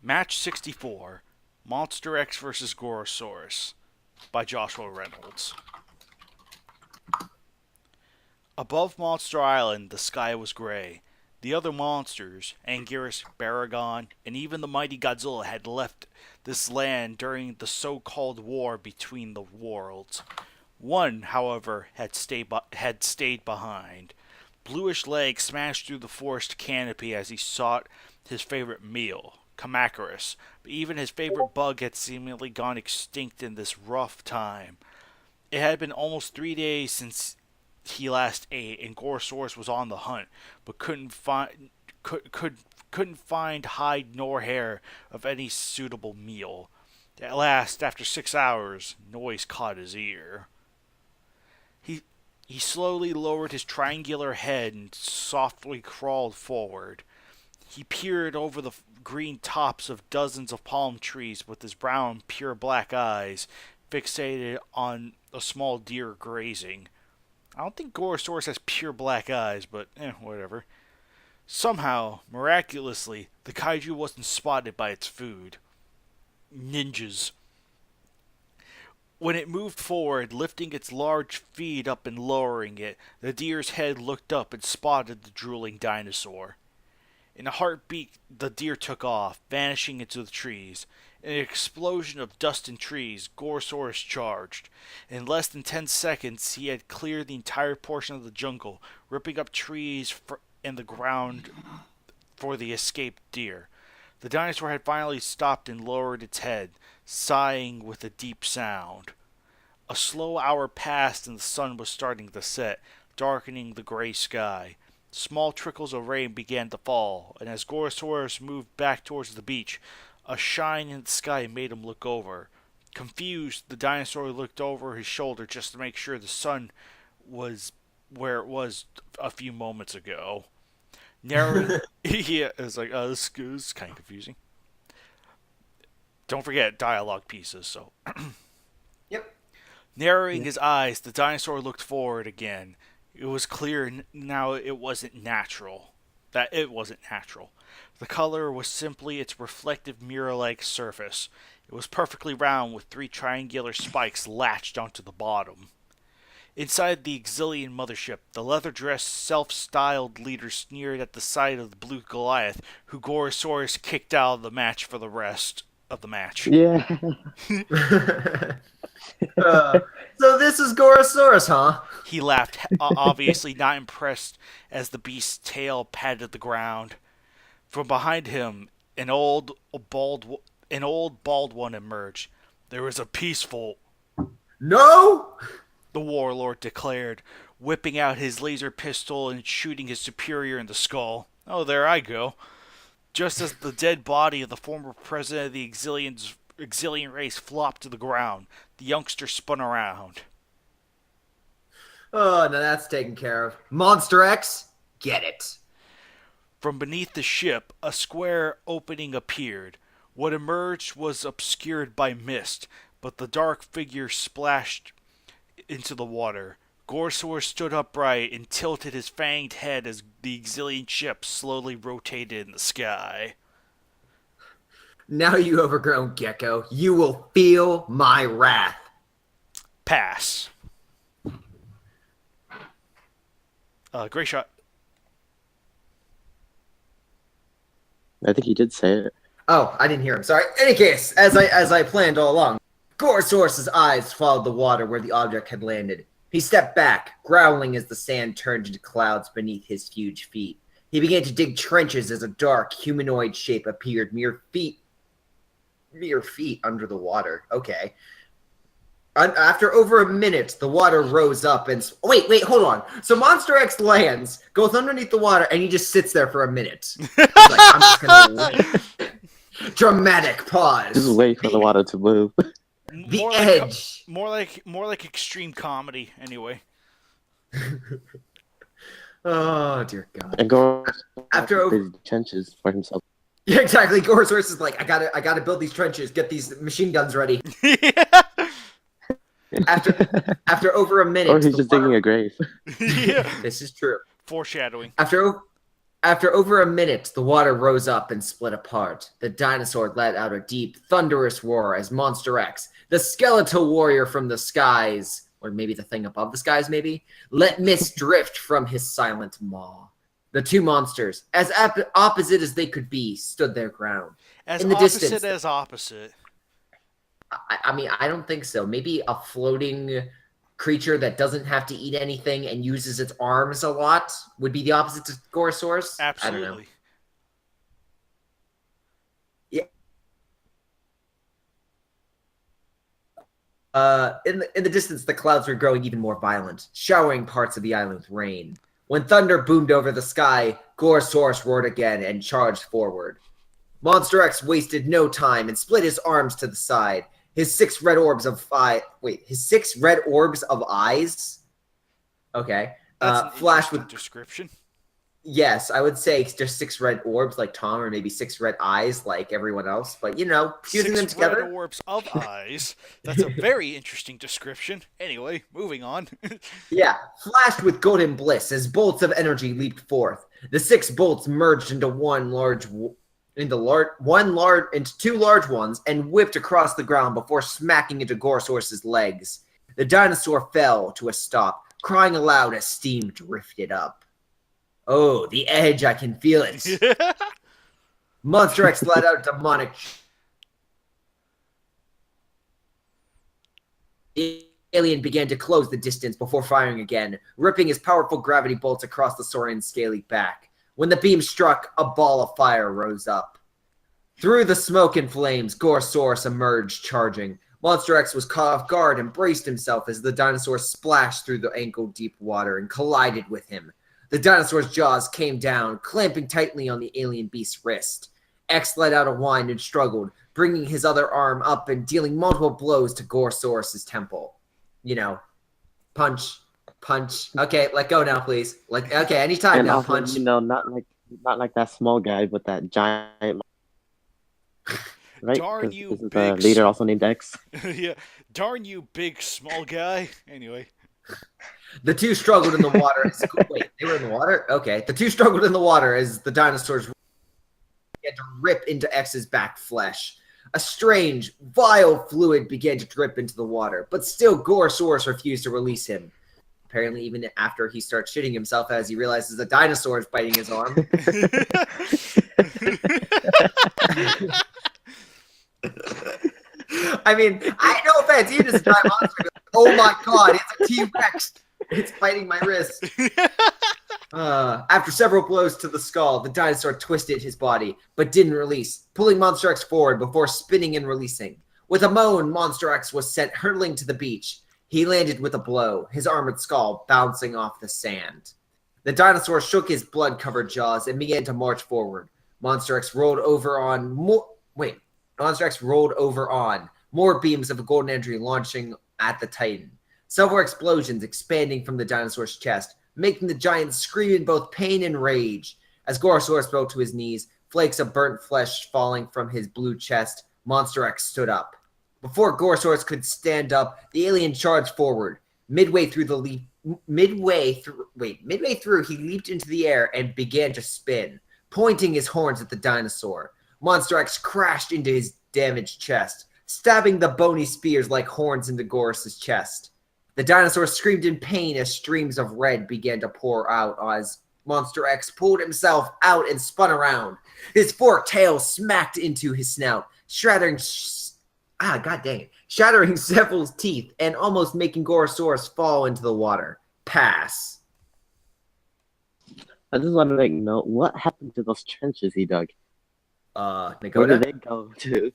Match 64, Monster X vs. Gorosaurus, by Joshua Reynolds. Above Monster Island, the sky was gray. The other monsters, Anguirus, Baragon, and even the mighty Godzilla had left this land during the so-called war between the worlds. One, however, had stayed behind. Bluish legs smashed through the forest canopy as he sought his favorite meal, Kamacuras, but even his favorite bug had seemingly gone extinct in this rough time. It had been almost 3 days since he last ate, and Gorosaurus was on the hunt, but couldn't find hide nor hair of any suitable meal. At last, after 6 hours, noise caught his ear. He slowly lowered his triangular head and softly crawled forward. He peered over the green tops of dozens of palm trees with his brown, pure black eyes fixated on a small deer grazing. I don't think Gorosaurus has pure black eyes, but whatever. Somehow, miraculously, the kaiju wasn't spotted by its food. Ninjas. When it moved forward, lifting its large feet up and lowering it, the deer's head looked up and spotted the drooling dinosaur. In a heartbeat, the deer took off, vanishing into the trees. In an explosion of dust and trees, Gorosaurus charged. In less than 10 seconds, he had cleared the entire portion of the jungle, ripping up trees and the ground for the escaped deer. The dinosaur had finally stopped and lowered its head, sighing with a deep sound. A slow hour passed and the sun was starting to set, darkening the gray sky. Small trickles of rain began to fall, and as Gorosaurus moved back towards the beach, a shine in the sky made him look over. Confused, the dinosaur looked over his shoulder just to make sure the sun was where it was a few moments ago. Narrowing, yeah, it was like, this is kind of confusing. Don't forget dialogue pieces, so. Yep. Narrowing his eyes, the dinosaur looked forward again. It was clear now it wasn't natural. The color was simply its reflective mirror-like surface. It was perfectly round with 3 triangular spikes latched onto the bottom. Inside the Exilian mothership, the leather-dressed, self-styled leader sneered at the sight of the blue Goliath, who Gorosaurus kicked out of the match for the rest of the match. Yeah. So this is Gorosaurus, huh? He laughed, obviously not impressed, as the beast's tail patted the ground. From behind him, an old bald one emerged. There was a peaceful... No! The warlord declared, whipping out his laser pistol and shooting his superior in the skull. Oh, there I go. Just as the dead body of the former president of the Exilian race flopped to the ground, the youngster spun around. Oh, now that's taken care of. Monster X, get it. From beneath the ship, a square opening appeared. What emerged was obscured by mist, but the dark figure splashed into the water. Gorosaurus stood upright and tilted his fanged head as the Exilian ship slowly rotated in the sky. Now, you overgrown gecko, you will feel my wrath. Pass. Great shot. I think he did say it. Oh, I didn't hear him. Sorry. In any case, as I planned all along, Gorosaurus' eyes followed the water where the object had landed. He stepped back, growling as the sand turned into clouds beneath his huge feet. He began to dig trenches as a dark, humanoid shape appeared mere feet under the water. Okay. After over a minute, the water rose up and... Wait, hold on. So Monster X lands, goes underneath the water, and he just sits there for a minute. He's like, I'm just gonna... Dramatic pause. Just wait for the water to move. The edge. More like extreme comedy, anyway. Oh, dear God. And go After trenches for himself. Yeah, exactly. Gorosaurus is like, I gotta build these trenches, get these machine guns ready. After over a minute, Or he's just digging a grave. Yeah. This is true. Foreshadowing. After After over a minute, the water rose up and split apart. The dinosaur let out a deep, thunderous roar as Monster X, the skeletal warrior from the skies, or maybe the thing above the skies, maybe, let mist drift from his silent maw. The two monsters, as opposite as they could be, stood their ground. As In the opposite distance, as opposite. I mean, I don't think so. Maybe a floating creature that doesn't have to eat anything and uses its arms a lot would be the opposite to Gorosaurus. Absolutely. I don't know. In the distance, the clouds were growing even more violent, showering parts of the island with rain. When thunder boomed over the sky, Gorosaurus roared again and charged forward. Monster X wasted no time and split his arms to the side. His six red orbs of eyes. Okay. That's an Flashed interesting with description. Yes, I would say just six red orbs like Tom, or maybe six red eyes like everyone else. But fusing them Six together. red orbs of eyes. That's a very interesting description. Anyway, moving on. Yeah, flashed with golden bliss as bolts of energy leaped forth. The six bolts merged into into two large ones and whipped across the ground before smacking into Gorosaurus's legs. The dinosaur fell to a stop, crying aloud as steam drifted up. Oh, the edge, I can feel it. Monster X let out a demonic. The alien began to close the distance before firing again, ripping his powerful gravity bolts across the saurian's scaly back. When the beam struck, a ball of fire rose up. Through the smoke and flames, Gorosaurus emerged, charging. Monster X was caught off guard and braced himself as the dinosaur splashed through the ankle-deep water and collided with him. The dinosaur's jaws came down, clamping tightly on the alien beast's wrist. X let out a whine and struggled, bringing his other arm up and dealing multiple blows to Gorosaurus' temple. Punch. Okay, let go now, please. Okay, anytime And now, also, punch. not like that small guy with that giant. Right? Darn 'Cause you, this is big the leader also named X. Yeah. Darn you, big small guy. Anyway. The two struggled in the water. Wait, they were in the water? Okay. The two struggled in the water as the dinosaurs began to rip into X's back flesh. A strange, vile fluid began to drip into the water, but still Gorosaurus refused to release him. Apparently, even after he starts shitting himself as he realizes a dinosaur is biting his arm. I mean, no offense, even as a giant monster, oh my god, it's a T-Rex. It's biting my wrist. After several blows to the skull, the dinosaur twisted his body, but didn't release, pulling Monster X forward before spinning and releasing. With a moan, Monster X was sent hurtling to the beach. He landed with a blow, his armored skull bouncing off the sand. The dinosaur shook his blood-covered jaws and began to march forward. Monster X rolled over on more beams of golden energy launching at the Titan. Several explosions expanding from the dinosaur's chest, making the giant scream in both pain and rage. As Gorosaurus fell to his knees, flakes of burnt flesh falling from his blue chest, Monster X stood up. Before Gorosaurus could stand up, the alien charged forward. Midway through, he leaped into the air and began to spin, pointing his horns at the dinosaur. Monster X crashed into his damaged chest, stabbing the bony spears like horns into Goros's chest. The dinosaur screamed in pain as streams of red began to pour out as Monster X pulled himself out and spun around. His forked tail smacked into his snout, shattering several teeth and almost making Gorosaurus fall into the water. Pass. I just want to know what happened to those trenches he dug. Where did Nagoda? they go to?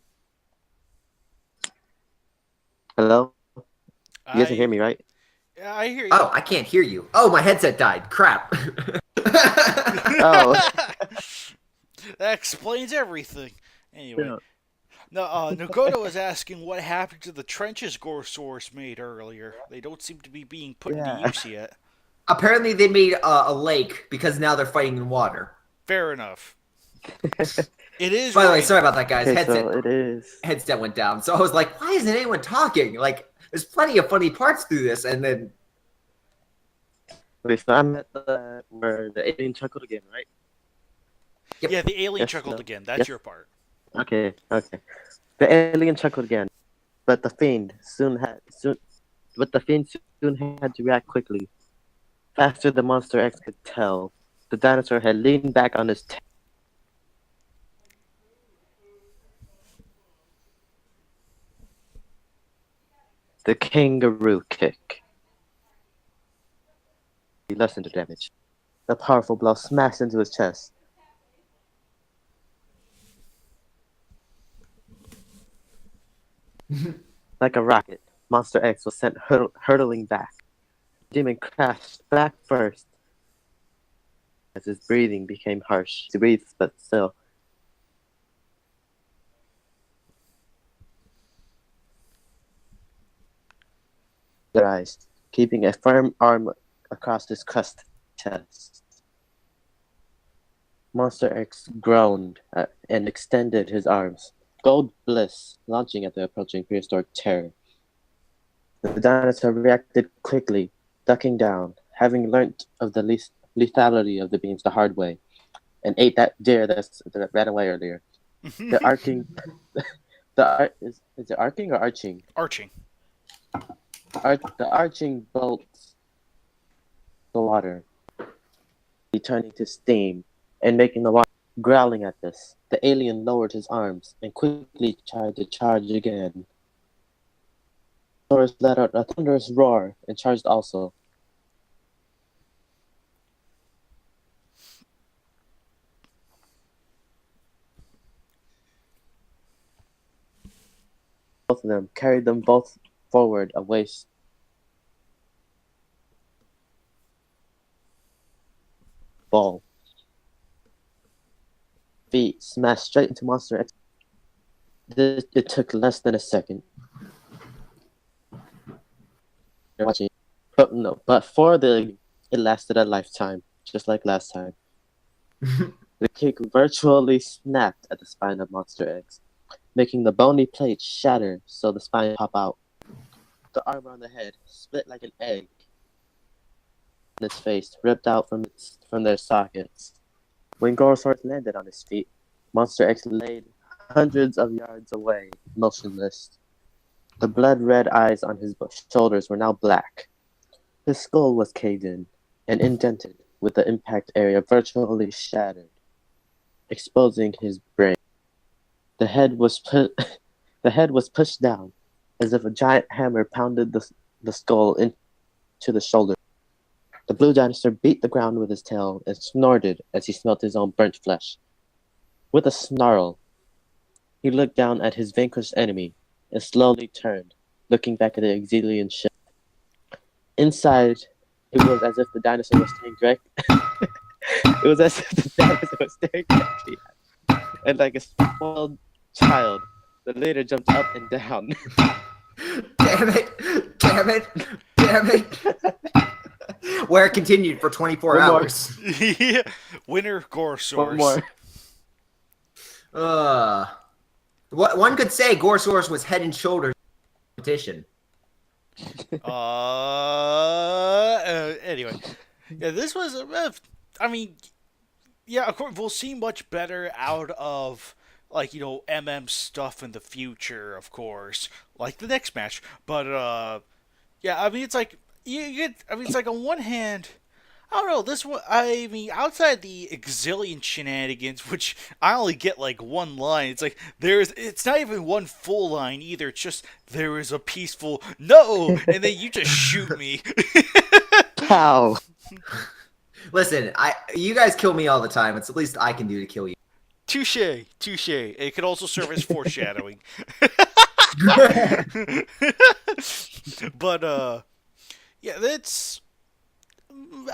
Hello? You guys can hear me, right? Yeah, I hear you. Oh, I can't hear you. Oh, my headset died. Crap. Oh. That explains everything. Anyway. Yeah. No, Nagoto was asking what happened to the trenches Gorosaurus made earlier. They don't seem to be being put into use yet. Apparently they made a lake because now they're fighting in water. Fair enough. It is. By the way, sorry about that, guys. Okay, so it is. Headset went down. So I was like, why isn't anyone talking? Like, there's plenty of funny parts through this. And then... Okay, so I'm at where the alien chuckled again, right? Yep. Yeah, the alien Yes, chuckled no. again. That's Yes. your part. Okay. The alien chuckled again, but the fiend soon had to react quickly. Faster than Monster X could tell, the dinosaur had leaned back on his tail. The kangaroo kick. He lessened the damage. The powerful blow smashed into his chest. Like a rocket, Monster X was sent hurtling back. Demon crashed back first as his breathing became harsh. He breathed, but still. Their eyes, keeping a firm arm across his crushed chest. Monster X groaned and extended his arms. Gold bliss launching at the approaching prehistoric terror. The dinosaur reacted quickly, ducking down, having learnt of the lethality of the beams the hard way, and ate that deer that ran away earlier. The arcing, is it arcing or arching? Arching. The arching bolts the water, turning to steam and making the water. Growling at this, the alien lowered his arms and quickly tried to charge again. Gorosaurus let out a thunderous roar and charged also. Both of them carried them both forward a waist. Ball. Feet smashed straight into Monster X. It took less than a second. You're watching, but it lasted a lifetime, just like last time. The kick virtually snapped at the spine of Monster X, making the bony plate shatter so the spine pop out. The armor on the head split like an egg, and its face ripped out from their sockets. When Gorosaurus landed on his feet, Monster X laid hundreds of yards away, motionless. The blood-red eyes on his shoulders were now black. His skull was caved in and indented, with the impact area virtually shattered, exposing his brain. The head was pushed down, as if a giant hammer pounded the skull into the shoulder. The blue dinosaur beat the ground with his tail and snorted as he smelt his own burnt flesh. With a snarl, he looked down at his vanquished enemy and slowly turned, looking back at the Exilian ship. Inside, it was as if the dinosaur was staring directly at him. And like a spoiled child, the leader jumped up and down. Damn it! Where it continued for 24 hours. Yeah. Winner Gorosaurus. One more. What one could say, Gorosaurus was head and shoulders competition. Anyway, yeah, this was. I mean, yeah, of course, we'll see much better out of MM stuff in the future, of course, like the next match. But yeah, I mean, it's like you get. I mean, it's like on one hand, I don't know. This one, I mean, outside the Exilian shenanigans, which I only get like one line. It's like it's not even one full line either. It's just there is a peaceful no, and then you just shoot me. Pow! Listen, you guys kill me all the time. It's the least I can do to kill you. Touche. It could also serve as foreshadowing. But yeah, that's.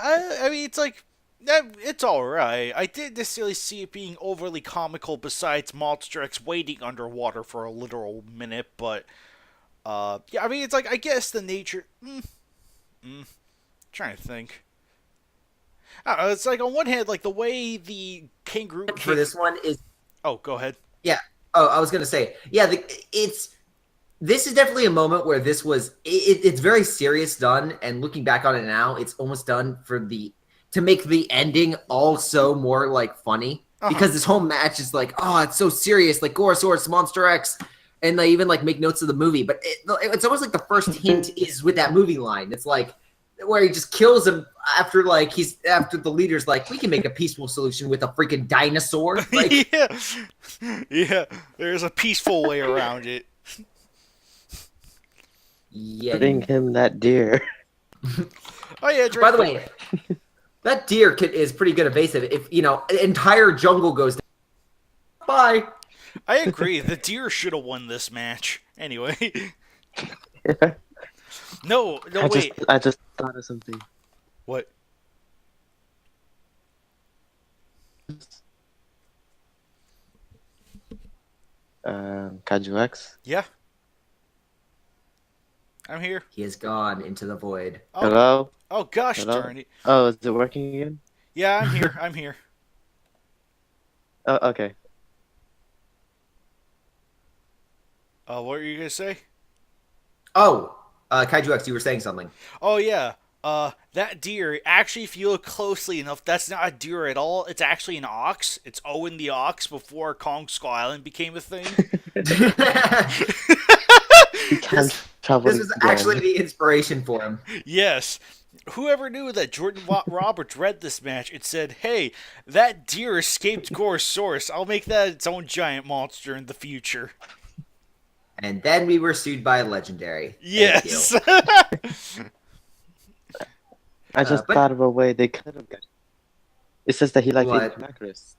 I mean, it's like, it's alright. I didn't necessarily see it being overly comical besides Monster X waiting underwater for a literal minute, but, yeah, I mean, it's like, I guess the nature, trying to think. I don't know, it's like, on one hand, like, the way the kangaroo For this one is... Oh, go ahead. Yeah. Oh, I was going to say, yeah, this is definitely a moment where this was it's very serious done, and looking back on it now, it's almost done to make the ending also more like funny. because this whole match is like, oh, it's so serious, like Gorosaurus, Monster X, and they even like make notes of the movie. But it's almost like the first hint is with that movie line. It's like where he just kills him after after the leader's like, we can make a peaceful solution with a freaking dinosaur. Like, yeah. There's a peaceful way around it. yeah. Bring him that deer. Oh yeah. By the way, that deer is pretty good evasive. If an entire jungle goes down, bye. I agree. The deer should have won this match. Anyway. No, wait. I just thought of something. What? Kaiju X. Yeah. I'm here. He has gone into the void. Oh, Hello? oh gosh Hello? darn it. Oh, is it working again? Yeah, I'm here. I'm here. Oh, okay. What were you gonna say? Oh, Kaiju X, you were saying something. Oh yeah. That deer, actually, if you look closely enough, that's not a deer at all. It's actually an ox. It's Owen the ox before Kong Skull Island became a thing. He can't travel This was again. actually the inspiration for him. Yes. Whoever knew that Jordan Roberts read this match, it said, hey, that deer escaped Gorosaurus. I'll make that its own giant monster in the future. And then we were sued by Legendary. Yes. I just but- thought of a way they could have got it. It says that he likes eating What? Kamakaris.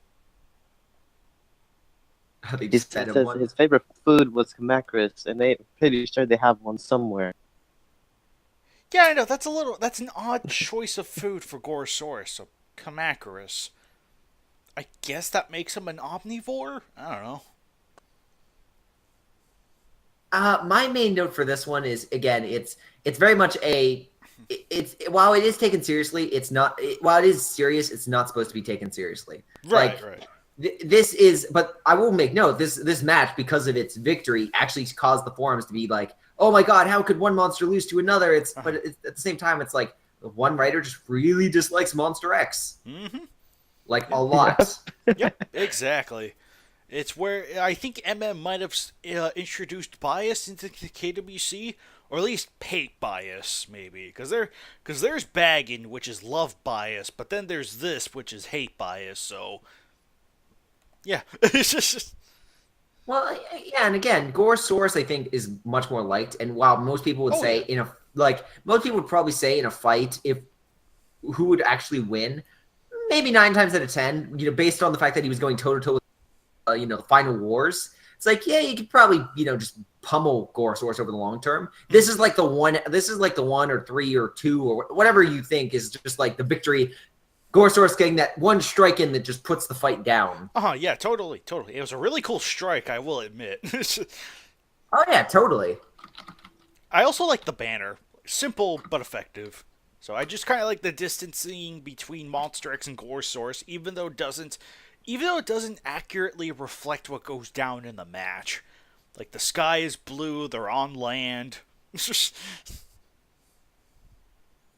They He just fed him says one. his favorite food was Kamakaris, and they're pretty sure they have one somewhere. Yeah, I know. That's an odd choice of food for Gorosaurus. So, Kamakaris. I guess that makes him an omnivore? I don't know. My main note for this one is, again, it's very much while it is taken seriously, it's not. While it is serious, it's not supposed to be taken seriously. Right. This is, but I will make note. This match, because of its victory, actually caused the forums to be like, "Oh my god, how could one monster lose to another?" But at the same time, it's like one writer just really dislikes Monster X, like a lot. Yep, exactly. It's where I think MM might have introduced bias into the KWC, or at least hate bias, maybe, because there's bagging, which is love bias, but then there's this, which is hate bias. So, yeah, it's just. Well, yeah, and again, Gorosaurus I think is much more liked, and while most people would say most people would probably say in a fight if who would actually win, maybe 9 times out of 10, based on the fact that he was going toe to toe with the final wars. It's like, yeah, you could probably just pummel Gorosaurus over the long term. This is like the one. This is like the 1 or 3 or 2 or whatever you think is just like the victory. Gorosaurus getting that one strike in that just puts the fight down. Yeah, totally. It was a really cool strike, I will admit. Oh yeah, totally. I also like the banner. Simple but effective. So I just kind of like the distancing between Monster X and Gorosaurus, even though it doesn't accurately reflect what goes down in the match. Like, the sky is blue, they're on land.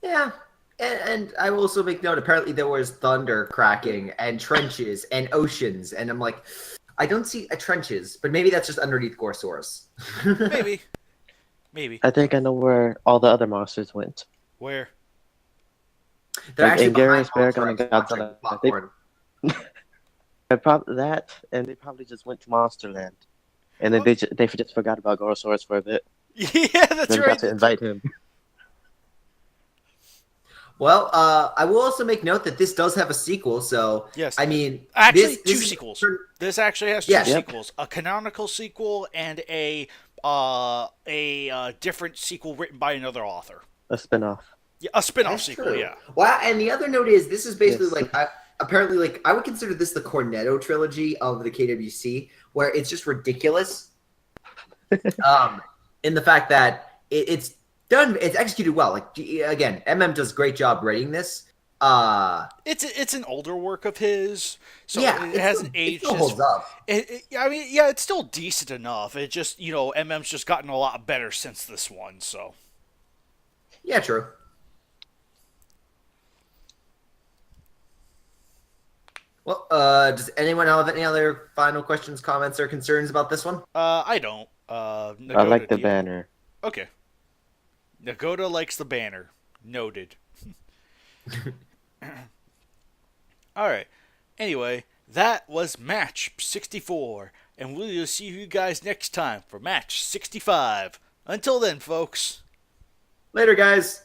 Yeah. And I will also make note, apparently there was thunder cracking and trenches and oceans, and I'm like, I don't see trenches, but maybe that's just underneath Gorosaurus. Maybe. I think I know where all the other monsters went. Where? They're actually Garrus, behind Baragon, and Monster Godzilla. X popcorn. That, and they probably just went to Monsterland. And then they just forgot about Gorosaurus for a bit. Yeah, that's Then right. got to invite him. Well, I will also make note that this does have a sequel, so Yes. I mean, Actually, this two is- sequels. This actually has two Yeah. sequels: a canonical sequel and a different sequel written by another author. A spin-off. Yeah, a spin-off That's sequel. true. Yeah. Well, and the other note is this is basically Yes. apparently I would consider this the Cornetto trilogy of the KWC, where it's just ridiculous. In the fact that it's executed well. Like, again, MM does a great job writing this. It's an older work of his, so Yeah, it hasn't aged. It still holds up. I mean, yeah, it's still decent enough. It just, MM's just gotten a lot better since this one. So Yeah, true. Well, does anyone have any other final questions, comments, or concerns about this one? I don't. I Nagoda, like the do you? banner. Okay. Nagoda likes the banner. Noted. Alright. Anyway, that was match 64. And we'll see you guys next time for match 65. Until then, folks. Later, guys.